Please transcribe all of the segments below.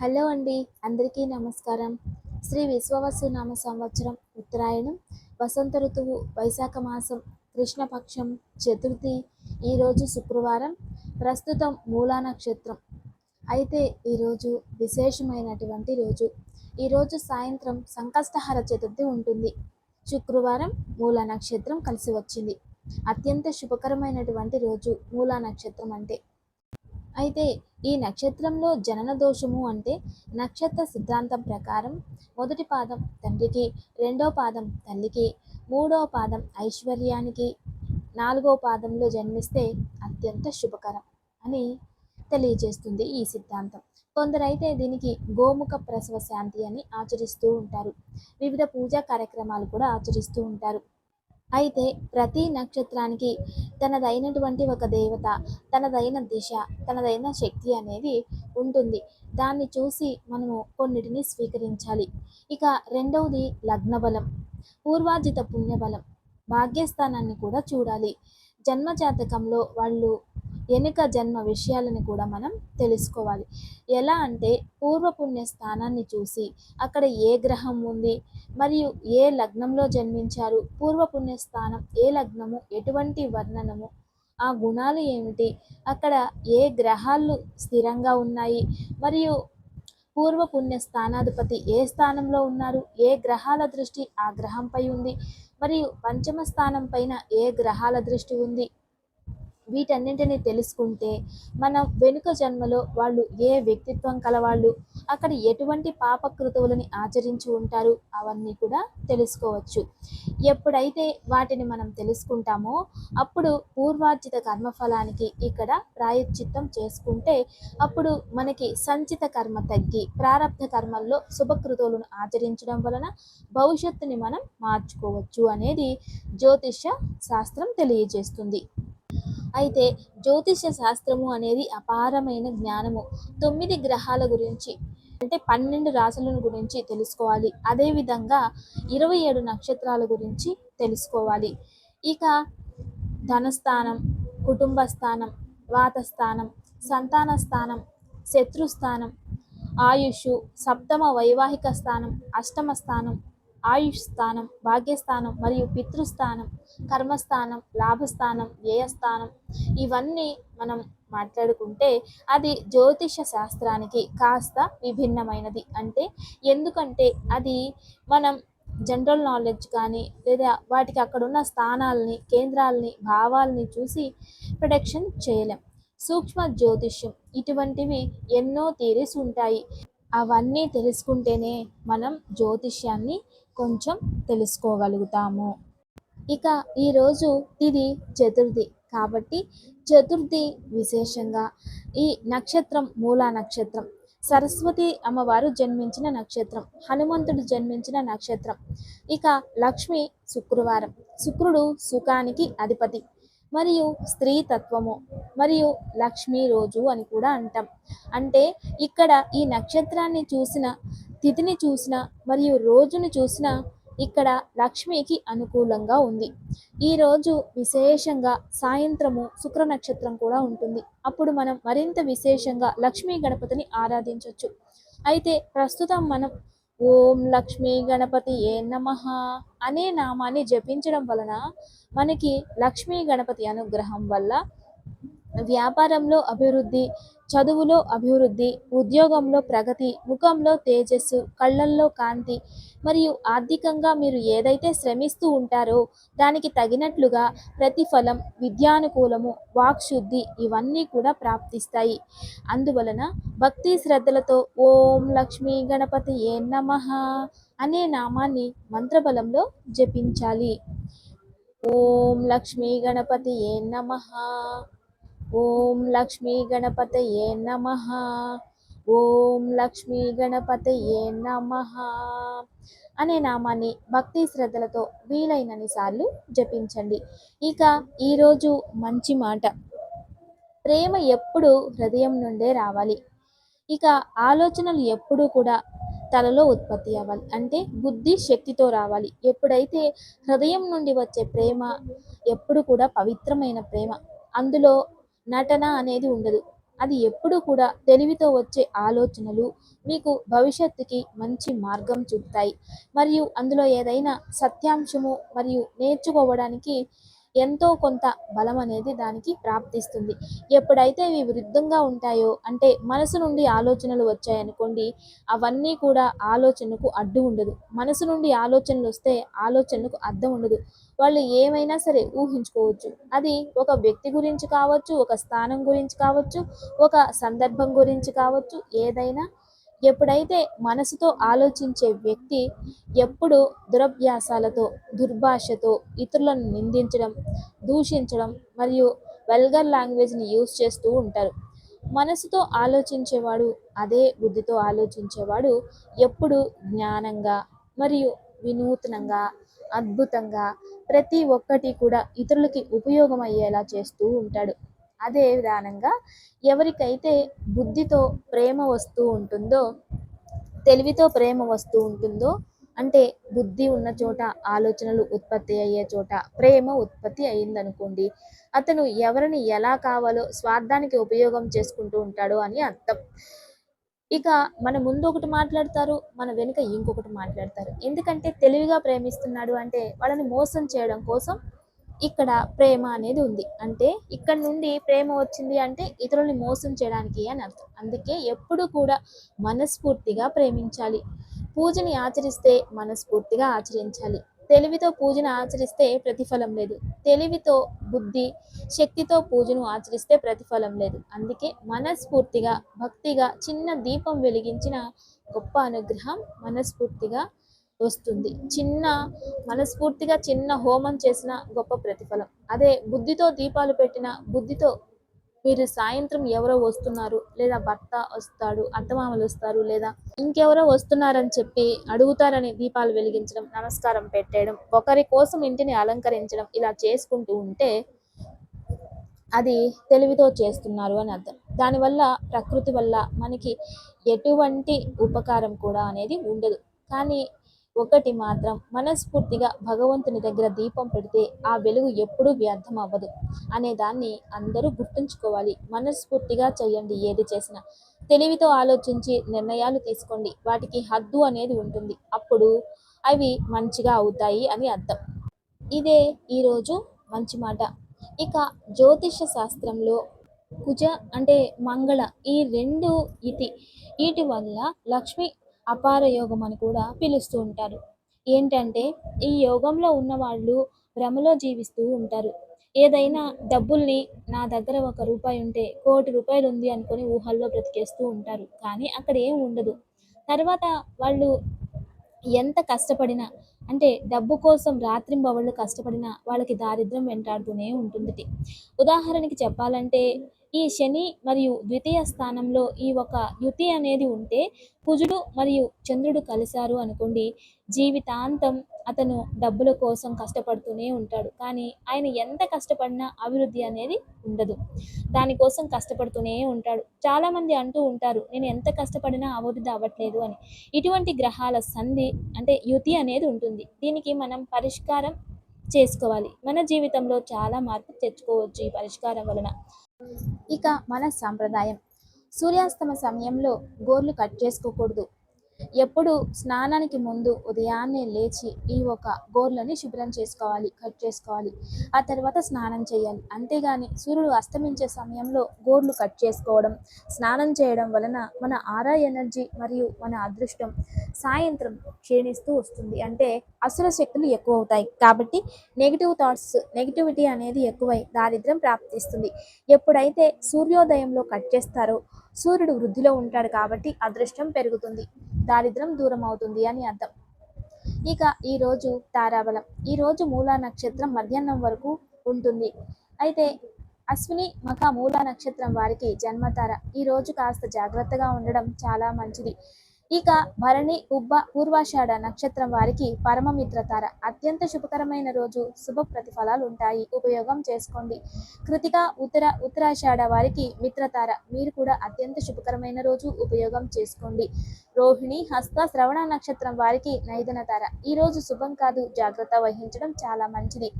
Hello అండి, అందరికీ నమస్కారం. శ్రీ విశ్వవసు నామ సంవత్సరం ఉత్తరాయణం, వసంత ఋతువు, వైశాఖ మాసం, కృష్ణపక్షం, చతుర్థి. ఈరోజు శుక్రవారం. ప్రస్తుతం మూలా నక్షత్రం. అయితే ఈరోజు విశేషమైనటువంటి రోజు. ఈరోజు సాయంత్రం సంకష్టహర చతుర్థి ఉంటుంది. శుక్రవారం మూలా నక్షత్రం కలిసి వచ్చింది. అత్యంత శుభకరమైనటువంటి రోజు మూలా నక్షత్రం అంటే. అయితే ఈ నక్షత్రంలో జనన దోషము అంటే నక్షత్ర సిద్ధాంతం ప్రకారం మొదటి పాదం తండ్రికి, రెండో పాదం తల్లికి, మూడవ పాదం ఐశ్వర్యానికి, నాలుగో పాదంలో జన్మిస్తే అత్యంత శుభకరం అని తెలియజేస్తుంది ఈ సిద్ధాంతం. కొందరైతే దీనికి గోముఖ ప్రసవ శాంతి అని ఆచరిస్తూ ఉంటారు. వివిధ పూజా కార్యక్రమాలు కూడా ఆచరిస్తూ ఉంటారు. అయితే ప్రతి నక్షత్రానికి తనదైనటువంటి ఒక దేవత, తనదైన దిశ, తనదైన శక్తి అనేది ఉంటుంది. దాన్ని చూసి మనము కొన్నిటిని స్వీకరించాలి. ఇక రెండవది లగ్నబలం, పూర్వార్జిత పుణ్యబలం, భాగ్యస్థానాన్ని కూడా చూడాలి. జన్మజాతకంలో వాళ్ళు వెనుక జన్మ విషయాలను కూడా మనం తెలుసుకోవాలి. ఎలా అంటే పూర్వపుణ్య స్థానాన్ని చూసి అక్కడ ఏ గ్రహం ఉంది, మరియు ఏ లగ్నంలో జన్మించారు, పూర్వపుణ్య స్థానం ఏ లగ్నము, ఎటువంటి వర్ణనము, ఆ గుణాలు ఏమిటి, అక్కడ ఏ గ్రహాలు స్థిరంగా ఉన్నాయి, మరియు పూర్వపుణ్య స్థానాధిపతి ఏ స్థానంలో ఉన్నారు, ఏ గ్రహాల దృష్టి ఆ గ్రహంపై ఉంది, మరియు పంచమ స్థానం పైన ఏ గ్రహాల దృష్టి ఉంది, వీటన్నింటినీ తెలుసుకుంటే మనం వెనుక జన్మలో వాళ్ళు ఏ వ్యక్తిత్వం కలవాళ్ళు, అక్కడ ఎటువంటి పాపకృతువులని ఆచరించి ఉంటారు, అవన్నీ కూడా తెలుసుకోవచ్చు. ఎప్పుడైతే వాటిని మనం తెలుసుకుంటామో అప్పుడు పూర్వార్జిత కర్మఫలానికి ఇక్కడ ప్రాయశ్చిత్తం చేసుకుంటే అప్పుడు మనకి సంచిత కర్మ తగ్గి ప్రారబ్ధ కర్మల్లో శుభకృతువులను ఆచరించడం వలన భవిష్యత్తుని మనం మార్చుకోవచ్చు అనేది జ్యోతిష శాస్త్రం తెలియజేస్తుంది. అయితే జ్యోతిష శాస్త్రము అనేది అపారమైన జ్ఞానము. 9 గ్రహాల గురించి అంటే 12 రాశులను గురించి తెలుసుకోవాలి. అదేవిధంగా 27 నక్షత్రాల గురించి తెలుసుకోవాలి. ఇక ధనస్థానం, కుటుంబ స్థానం, వాతస్థానం, సంతాన స్థానం, శత్రుస్థానం, ఆయుష్, సప్తమ వైవాహిక స్థానం, అష్టమ స్థానం, ఆయుష్ స్థానం, భాగ్యస్థానం మరియు పితృస్థానం, కర్మస్థానం, లాభస్థానం, వ్యయస్థానం, ఇవన్నీ మనం మాట్లాడుకుంటే అది జ్యోతిష శాస్త్రానికి కాస్త విభిన్నమైనది. అంటే ఎందుకంటే అది మనం జనరల్ నాలెడ్జ్ కానీ లేదా వాటికి అక్కడున్న స్థానాలని, కేంద్రాలని, భావాలని చూసి ప్రొడక్షన్ చేయలేం. సూక్ష్మ జ్యోతిష్యం ఇటువంటివి ఎన్నో థియరీస్ ఉంటాయి. అవన్నీ తెలుసుకుంటేనే మనం జ్యోతిష్యాన్ని కొంచెం తెలుసుకోగలుగుతాము. ఇక ఈరోజు ఇది చతుర్థి కాబట్టి చతుర్థి విశేషంగా ఈ నక్షత్రం మూలా నక్షత్రం, సరస్వతి అమ్మవారు జన్మించిన నక్షత్రం, హనుమంతుడు జన్మించిన నక్షత్రం. ఇక లక్ష్మి శుక్రవారం, శుక్రుడు సుఖానికి అధిపతి మరియు స్త్రీ తత్వము మరియు లక్ష్మీ రోజు అని కూడా అంటాం. అంటే ఇక్కడ ఈ నక్షత్రాన్ని చూసిన, తిథిని చూసిన మరియు రోజుని చూసిన ఇక్కడ లక్ష్మికి అనుకూలంగా ఉంది. ఈరోజు విశేషంగా సాయంత్రము శుక్ర నక్షత్రం కూడా ఉంటుంది. అప్పుడు మనం మరింత విశేషంగా లక్ష్మీ గణపతిని ఆరాధించవచ్చు. అయితే ప్రస్తుతం మనం ఓం లక్ష్మీ గణపతి ఏ నమః అనే నామాన్ని జపించడం వలన మనకి లక్ష్మీ గణపతి అనుగ్రహం వల్ల వ్యాపారంలో అభివృద్ధి, చదువులో అభివృద్ధి, ఉద్యోగంలో ప్రగతి, ముఖంలో తేజస్సు, కళ్ళల్లో కాంతి మరియు ఆర్థికంగా మీరు ఏదైతే శ్రమిస్తూ ఉంటారో దానికి తగినట్లుగా ప్రతిఫలం, విద్యానుకూలము, వాక్శుద్ధి ఇవన్నీ కూడా ప్రాప్తిస్తాయి. అందువలన భక్తి శ్రద్ధలతో ఓం లక్ష్మీ గణపతి ఏ నమః అనే నామాన్ని మంత్రబలంలో జపించాలి. ఓం లక్ష్మీ గణపతి ఏ నమః, ఓం లక్ష్మీ గణపతయే నమః, ఓం లక్ష్మీ గణపతయే నమః అనే నామాన్ని భక్తి శ్రద్ధలతో వీలైనన్ని సార్లు జపించండి. ఇక ఈరోజు మంచి మాట, ప్రేమ ఎప్పుడు హృదయం నుండే రావాలి. ఇక ఆలోచనలు ఎప్పుడూ కూడా తలలో ఉత్పత్తి అవ్వాలి. అంటే బుద్ధి శక్తితో రావాలి. ఎప్పుడైతే హృదయం నుండి వచ్చే ప్రేమ ఎప్పుడు కూడా పవిత్రమైన ప్రేమ, అందులో నటన అనేది ఉండదు. అది ఎప్పుడూ కూడా తెలివితో వచ్చే ఆలోచనలు మీకు భవిష్యత్తుకి మంచి మార్గం చూపుతాయి. మరియు అందులో ఏదైనా సత్యాంశము మరియు నేర్చుకోవడానికి ఎంతో కొంత బలం అనేది దానికి ప్రాప్తిస్తుంది. ఎప్పుడైతే ఇవి విరుద్ధంగా ఉంటాయో, అంటే మనసు నుండి ఆలోచనలు వచ్చాయనుకోండి, అవన్నీ కూడా ఆలోచనకు అడ్డు ఉండదు. మనసు నుండి ఆలోచనలు వస్తే ఆలోచనకు అర్థం ఉండదు. వాళ్ళు ఏమైనా సరే ఊహించుకోవచ్చు. అది ఒక వ్యక్తి గురించి కావచ్చు, ఒక స్థానం గురించి కావచ్చు, ఒక సందర్భం గురించి కావచ్చు, ఏదైనా. ఎప్పుడైతే మనసుతో ఆలోచించే వ్యక్తి ఎప్పుడు దురభ్యాసాలతో, దుర్భాషతో ఇతరులను నిందించడం, దూషించడం మరియు వల్గర్ లాంగ్వేజ్ని యూజ్ చేస్తూ ఉంటారు. మనసుతో ఆలోచించేవాడు, అదే బుద్ధితో ఆలోచించేవాడు ఎప్పుడు జ్ఞానంగా మరియు వినూత్నంగా, అద్భుతంగా ప్రతి ఒక్కటి కూడా ఇతరులకి ఉపయోగమయ్యేలా చేస్తూ ఉంటాడు. అదే విధానంగా ఎవరికైతే బుద్ధితో ప్రేమ వస్తూ ఉంటుందో, తెలివితో ప్రేమ వస్తూ ఉంటుందో, అంటే బుద్ధి ఉన్న చోట ఆలోచనలు ఉత్పత్తి అయ్యే చోట ప్రేమ ఉత్పత్తి అయిందనుకోండి, అతను ఎవరిని ఎలా కావాలో స్వార్థానికి ఉపయోగం చేసుకుంటూ ఉంటాడు అని అర్థం. ఇక మన ముందు ఒకటి మాట్లాడతారు, మన వెనుక ఇంకొకటి మాట్లాడతారు. ఎందుకంటే తెలివిగా ప్రేమిస్తున్నాడు అంటే వాళ్ళని మోసం చేయడం కోసం ఇక్కడ ప్రేమ అనేది ఉంది. అంటే ఇక్కడ నుండి ప్రేమ వచ్చింది అంటే ఇతరుల్ని మోసం చేయడానికి అని అర్థం. అందుకే ఎప్పుడు కూడా మనస్ఫూర్తిగా ప్రేమించాలి. పూజని ఆచరిస్తే మనస్ఫూర్తిగా ఆచరించాలి. తెలివితో పూజను ఆచరిస్తే ప్రతిఫలం లేదు. తెలివితో, బుద్ధి, శక్తితో పూజను ఆచరిస్తే ప్రతిఫలం లేదు. అందుకే మనస్ఫూర్తిగా, భక్తిగా చిన్న దీపం వెలిగించిన గొప్ప అనుగ్రహం మనస్ఫూర్తిగా వస్తుంది. మనస్ఫూర్తిగా చిన్న హోమం చేసిన గొప్ప ప్రతిఫలం. అదే బుద్ధితో దీపాలు పెట్టిన, బుద్ధితో మీరు సాయంత్రం ఎవరో వస్తున్నారు, లేదా భర్త వస్తాడు, అత్తమామలు వస్తారు, లేదా ఇంకెవరో వస్తున్నారని చెప్పి అడుగుతారని దీపాలు వెలిగించడం, నమస్కారం పెట్టేయడం, ఒకరి కోసం ఇంటిని అలంకరించడం, ఇలా చేసుకుంటూ ఉంటే అది తెలివితో చేస్తున్నారు అని అర్థం. దానివల్ల ప్రకృతి వల్ల మనకి ఎటువంటి ఉపకారం కూడా అనేది ఉండదు. కానీ ఒకటి మాత్రం, మనస్ఫూర్తిగా భగవంతుని దగ్గర దీపం పెడితే ఆ వెలుగు ఎప్పుడూ వ్యర్థం అవ్వదు అనే దాన్ని అందరూ గుర్తుంచుకోవాలి. మనస్ఫూర్తిగా చేయండి ఏది చేసినా. తెలివితో ఆలోచించి నిర్ణయాలు తీసుకోండి. వాటికి హద్దు అనేది ఉంటుంది. అప్పుడు అవి మంచిగా అవుతాయి అని అర్థం. ఇదే ఈరోజు మంచి మాట. ఇక జ్యోతిష శాస్త్రంలో కుజ అంటే మంగళ, ఈ రెండు ఇతి వీటి వల్ల లక్ష్మి అపార యోగం అని కూడా పిలుస్తూ ఉంటారు. ఏంటంటే ఈ యోగంలో ఉన్నవాళ్ళు భ్రమలో జీవిస్తూ ఉంటారు. ఏదైనా డబ్బుల్ని, నా దగ్గర ₹1 ఉంటే ₹1,00,00,000 ఉంది అనుకొని ఊహల్లో బ్రతికేస్తూ ఉంటారు. కానీ అక్కడ ఏం ఉండదు. తర్వాత వాళ్ళు ఎంత కష్టపడినా, అంటే డబ్బు కోసం రాత్రింబవళ్ళు కష్టపడినా వాళ్ళకి దారిద్ర్యం వెంటాడుతూనే ఉంటుంది. ఉదాహరణకి చెప్పాలంటే ఈ శని మరియు ద్వితీయ స్థానంలో ఈ ఒక యుతి అనేది ఉంటే, కుజుడు మరియు చంద్రుడు కలిశారు అనుకోండి, జీవితాంతం అతను డబ్బుల కోసం కష్టపడుతూనే ఉంటాడు. కానీ ఆయన ఎంత కష్టపడినా అభివృద్ధి అనేది ఉండదు. దానికోసం కష్టపడుతూనే ఉంటాడు. చాలామంది అంటూ ఉంటారు, నేను ఎంత కష్టపడినా అభివృద్ధి అవ్వట్లేదు అని. ఇటువంటి గ్రహాల సంధి అంటే యుతి అనేది ఉంటుంది. దీనికి మనం పరిష్కారం చేసుకోవాలి. మన జీవితంలో చాలా మార్పు తెచ్చుకోవచ్చు ఈ పరిష్కారం వలన. ఇక మన సాంప్రదాయం, సూర్యాస్తమ సమయంలో గోర్లు కట్ చేసుకోకూడదు. ఎప్పుడు స్నానానికి ముందు ఉదయాన్నే లేచి ఈ ఒక గోర్లని శుభ్రం చేసుకోవాలి, కట్ చేసుకోవాలి. ఆ తర్వాత స్నానం చేయాలి. అంతేగాని సూర్యుడు అస్తమించే సమయంలో గోర్లు కట్ చేసుకోవడం, స్నానం చేయడం వలన మన ఆరా ఎనర్జీ మరియు మన అదృష్టం సాయంత్రం క్షీణిస్తూ వస్తుంది. అంటే అసుర శక్తులు ఎక్కువ అవుతాయి. కాబట్టి నెగిటివిటీ అనేది ఎక్కువై దారిద్ర్యం ప్రాప్తిస్తుంది. ఎప్పుడైతే సూర్యోదయంలో కట్ చేస్తారో సూర్యుడు వృద్ధిలో ఉంటాడు కాబట్టి అదృష్టం పెరుగుతుంది, దారిద్ర్యం దూరం అవుతుంది అని అర్థం. ఇక ఈరోజు తారాబలం. ఈరోజు మూలా నక్షత్రం మధ్యాహ్నం వరకు ఉంటుంది. అయితే అశ్విని మఖ మూలా నక్షత్రం వారికి జన్మతార. ఈరోజు కాస్త జాగ్రత్తగా ఉండడం చాలా మంచిది. ఇక భరణి ఉబ్బ పూర్వాషాఢ నక్షత్రం వారికి పరమమిత్ర తార. అత్యంత శుభకరమైన రోజు, శుభ ప్రతిఫలాలు ఉంటాయి, ఉపయోగం చేసుకోండి. కృతిక ఉత్తరాషాఢ వారికి మిత్రతార. మీరు కూడా అత్యంత శుభకరమైన రోజు, ఉపయోగం చేసుకోండి. రోహిణి హస్త శ్రవణ నక్షత్రం వారికి నైదన తార. ఈరోజు శుభం కాదు, జాగ్రత్త వహించడం చాలా మంచిది.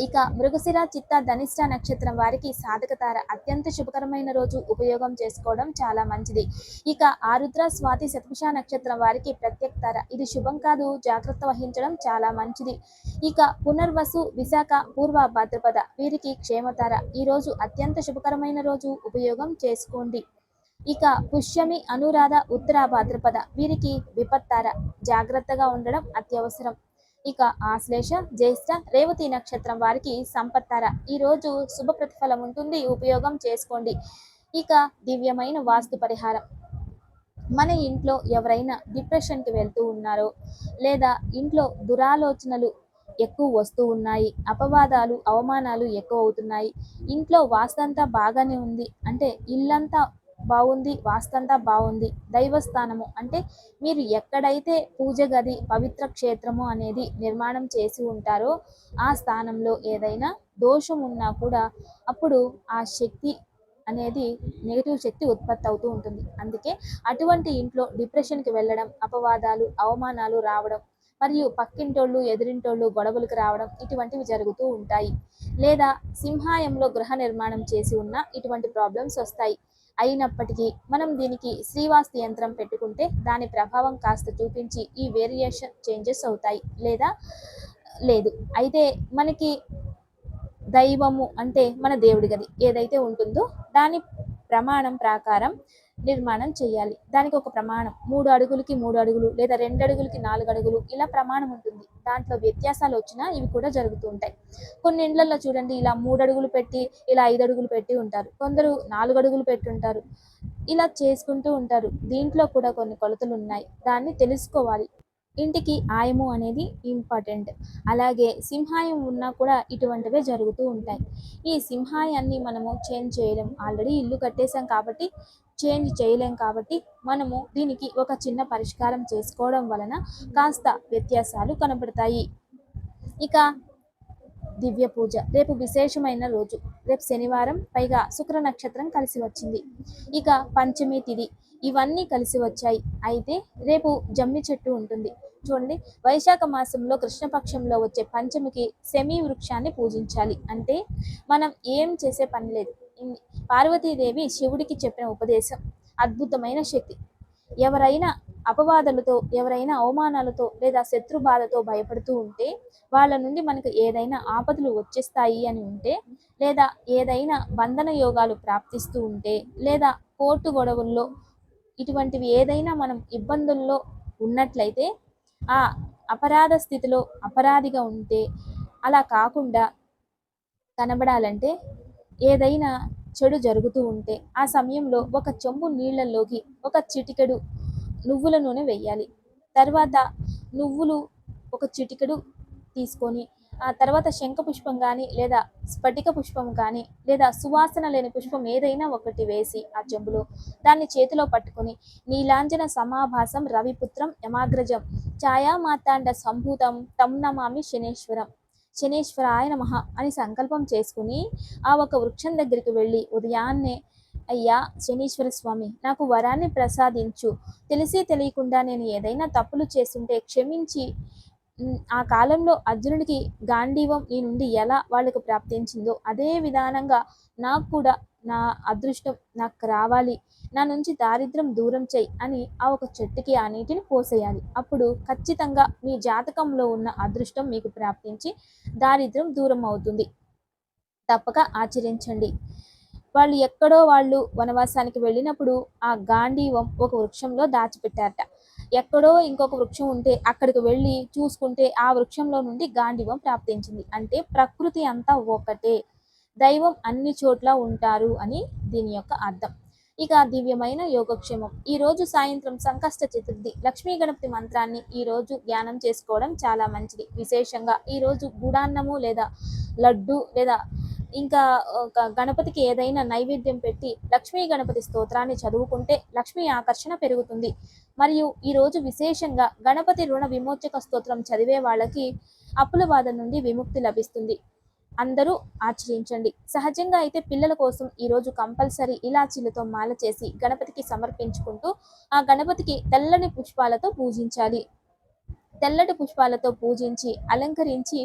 ఇక మృగశిర, చిత్త, ధనిష్ట నక్షత్రం వారికి సాధక తార అత్యంత శుభకరమైన రోజు, ఉపయోగం చేసుకోవడం చాలా మంచిది. ఇక ఆరుద్ర, స్వాతి, శతభిష నక్షత్రం వారికి ప్రత్యక్ తార, ఇది శుభం కాదు, జాగ్రత్త వహించడం చాలా మంచిది. ఇక పునర్వసు, విశాఖ, పూర్వ భాద్రపద వీరికి క్షేమతార, ఈ రోజు అత్యంత శుభకరమైన రోజు, ఉపయోగం చేసుకోండి. ఇక పుష్యమి, అనురాధ, ఉత్తర భాద్రపద వీరికి విపత్తార, జాగ్రత్తగా ఉండడం అత్యవసరం. ఇక ఆశ్లేష, జ్యేష్ఠ, రేవతి నక్షత్రం వారికి సంపత్తార, ఈ రోజు శుభ ప్రతిఫలం ఉంటుంది, ఉపయోగం చేసుకోండి. ఇక దివ్యమైన వాస్తు పరిహారం. మన ఇంట్లో ఎవరైనా డిప్రెషన్కి వెళ్తూ ఉన్నారో, లేదా ఇంట్లో దురాలోచనలు ఎక్కువ వస్తూ ఉన్నాయి, అపవాదాలు అవమానాలు ఎక్కువ అవుతున్నాయి, ఇంట్లో వాస్తంతా బాగానే ఉంది అంటే ఇల్లంతా బాగుంది, వాస్తంతా బాగుంది, దైవస్థానము అంటే మీరు ఎక్కడైతే పూజ గది, పవిత్ర క్షేత్రము అనేది నిర్మాణం చేసి ఉంటారో ఆ స్థానంలో ఏదైనా దోషం ఉన్నా కూడా అప్పుడు ఆ శక్తి అనేది నెగిటివ్ శక్తి ఉత్పత్తి అవుతూ ఉంటుంది. అందుకే అటువంటి ఇంట్లో డిప్రెషన్కి వెళ్ళడం, అపవాదాలు అవమానాలు రావడం, మరియు పక్కింటోళ్ళు ఎదిరింటోళ్ళు గొడవలకు రావడం ఇటువంటివి జరుగుతూ ఉంటాయి. లేదా సింహాయంలో గృహ నిర్మాణం చేసి ఉన్న ఇటువంటి ప్రాబ్లమ్స్ వస్తాయి. అయినప్పటికీ మనం దీనికి శ్రీవాస్తు యంత్రం పెట్టుకుంటే దాని ప్రభావం కాస్త చూపించి ఈ వేరియేషన్ చేంజెస్ అవుతాయి, లేదా లేదు. అయితే మనకి దైవము అంటే మన దేవుడి గది ఏదైతే ఉంటుందో దాని ప్రమాణం ప్రకారం నిర్మాణం చేయాలి. దానికి ఒక ప్రమాణం 3 అడుగులకి 3 అడుగులు లేదా 2 అడుగులకి 4 అడుగులు ఇలా ప్రమాణం ఉంటుంది. దాంట్లో వ్యత్యాసాలు వచ్చినా ఇవి కూడా జరుగుతూ ఉంటాయి. కొన్ని ఇండ్లలో చూడండి ఇలా 3 అడుగులు పెట్టి ఇలా 5 అడుగులు పెట్టి ఉంటారు, కొందరు 4 అడుగులు పెట్టి ఉంటారు, ఇలా చేసుకుంటూ ఉంటారు. దీంట్లో కూడా కొన్ని కొలతలు ఉన్నాయి, దాన్ని తెలుసుకోవాలి. ఇంటికి ఆయము అనేది ఇంపార్టెంట్. అలాగే సింహాయం ఉన్నా కూడా ఇటువంటివే జరుగుతూ ఉంటాయి. ఈ సింహాయాన్ని మనము చేంజ్ చేయలేం, ఆల్రెడీ ఇల్లు కట్టేసాం కాబట్టి చేంజ్ చేయలేం. కాబట్టి మనము దీనికి ఒక చిన్న పరిష్కారం చేసుకోవడం వలన కాస్త వ్యత్యాసాలు కనబడతాయి. ఇక దివ్య పూజ. రేపు విశేషమైన రోజు, రేపు శనివారం, పైగా శుక్ర నక్షత్రం కలిసి వచ్చింది. ఇక పంచమి తిథి, ఇవన్నీ కలిసి వచ్చాయి. అయితే రేపు జమ్మి చెట్టు ఉంటుంది చూడండి. వైశాఖ మాసంలో కృష్ణపక్షంలో వచ్చే పంచమికి శమీ వృక్షాన్ని పూజించాలి. అంటే మనం ఏం చేసే పని లేదు. పార్వతీదేవి శివుడికి చెప్పిన ఉపదేశం అద్భుతమైన శక్తి. ఎవరైనా అపవాదాలతో, ఎవరైనా అవమానాలతో లేదా శత్రు బాధతో భయపడుతూ ఉంటే, వాళ్ళ నుండి మనకు ఏదైనా ఆపదలు వచ్చేస్తాయి అని ఉంటే, లేదా ఏదైనా బంధన యోగాలు ప్రాప్తిస్తూ ఉంటే, లేదా కోర్టు గొడవల్లో ఇటువంటివి ఏదైనా మనం ఇబ్బందుల్లో ఉన్నట్లయితే, ఆ అపరాధ స్థితిలో అపరాధిగా ఉంటే అలా కాకుండా కనబడాలంటే, ఏదైనా చెడు జరుగుతూ ఉంటే ఆ సమయంలో ఒక చెంబు నీళ్ళల్లోకి ఒక చిటికెడు నువ్వుల నూనె వేయాలి. తర్వాత నువ్వులు ఒక చిటికెడు తీసుకొని ఆ తర్వాత శంఖ పుష్పం కానీ లేదా స్ఫటిక పుష్పం కానీ లేదా సువాసన లేని పుష్పం ఏదైనా ఒకటి వేసి ఆ చెంబులో దాన్ని చేతిలో పట్టుకొని నీలాంజన సమాభాసం రవిపుత్రం యమాగ్రజం ఛాయామాతాండ సంభూతం తం నమామి శనేశ్వరం, శనేశ్వరాయ నమః అని సంకల్పం చేసుకుని ఆ ఒక వృక్షం దగ్గరికి వెళ్ళి ఉదయాన్నే, అయ్యా శనీశ్వర స్వామి నాకు వరాన్ని ప్రసాదించు, తెలిసి తెలియకుండా నేను ఏదైనా తప్పులు చేస్తుంటే క్షమించి, ఆ కాలంలో అర్జునుడికి గాంధీవం నీ నుండి ఎలా వాళ్ళకు ప్రాప్తించిందో అదే విధానంగా నాకు కూడా నా అదృష్టం నాకు రావాలి, నా నుంచి దారిద్ర్యం దూరం చేయి అని ఆ ఒక చెట్టుకి ఆ నీటిని పోసేయాలి. అప్పుడు ఖచ్చితంగా మీ జాతకంలో ఉన్న అదృష్టం మీకు ప్రాప్తించి దారిద్ర్యం దూరం అవుతుంది. తప్పక ఆచరించండి. వాళ్ళు వనవాసానికి వెళ్ళినప్పుడు ఆ గాంధీవం ఒక వృక్షంలో దాచిపెట్టారట. ఎక్కడో ఇంకొక వృక్షం ఉంటే అక్కడికి వెళ్ళి చూసుకుంటే ఆ వృక్షంలో నుండి గాంధీవం ప్రాప్తించింది. అంటే ప్రకృతి అంతా ఒకటే, దైవం అన్ని చోట్ల ఉంటారు అని దీని యొక్క అర్థం. ఇక దివ్యమైన యోగక్షేమం. ఈరోజు సాయంత్రం సంకష్ట చతుర్థి, లక్ష్మీ గణపతి మంత్రాన్ని ఈరోజు ధ్యానం చేసుకోవడం చాలా మంచిది. విశేషంగా ఈరోజు గుడాన్నము లేదా లడ్డు లేదా ఇంకా ఒక గణపతికి ఏదైనా నైవేద్యం పెట్టి లక్ష్మీ గణపతి స్తోత్రాన్ని చదువుకుంటే లక్ష్మీ ఆకర్షణ పెరుగుతుంది. మరియు ఈరోజు విశేషంగా గణపతి రుణ విమోచక స్తోత్రం చదివే వాళ్ళకి అప్పుల బాధ నుండి విముక్తి లభిస్తుంది. అందరూ ఆచరించండి. సహజంగా అయితే పిల్లల కోసం ఈరోజు కంపల్సరీ ఇలాచీలతో మాల చేసి గణపతికి సమర్పించుకుంటూ ఆ గణపతికి తెల్లని పుష్పాలతో పూజించాలి. తెల్లటి పుష్పాలతో పూజించి అలంకరించి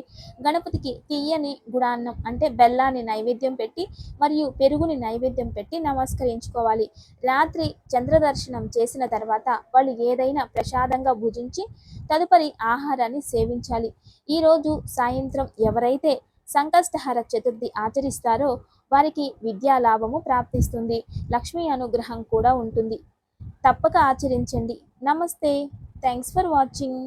గణపతికి తీయని గుడాన్నం అంటే బెల్లాన్ని నైవేద్యం పెట్టి మరియు పెరుగుని నైవేద్యం పెట్టి నమస్కరించుకోవాలి. రాత్రి చంద్రదర్శనం చేసిన తర్వాత వాళ్ళు ఏదైనా ప్రసాదంగా భుజించి తదుపరి ఆహారాన్ని సేవించాలి. ఈరోజు సాయంత్రం ఎవరైతే సంకష్టహర చతుర్థి ఆచరిస్తారో వారికి విద్యా లాభము ప్రాప్తిస్తుంది, లక్ష్మీ అనుగ్రహం కూడా ఉంటుంది. తప్పక ఆచరించండి. నమస్తే. Thanks for watching.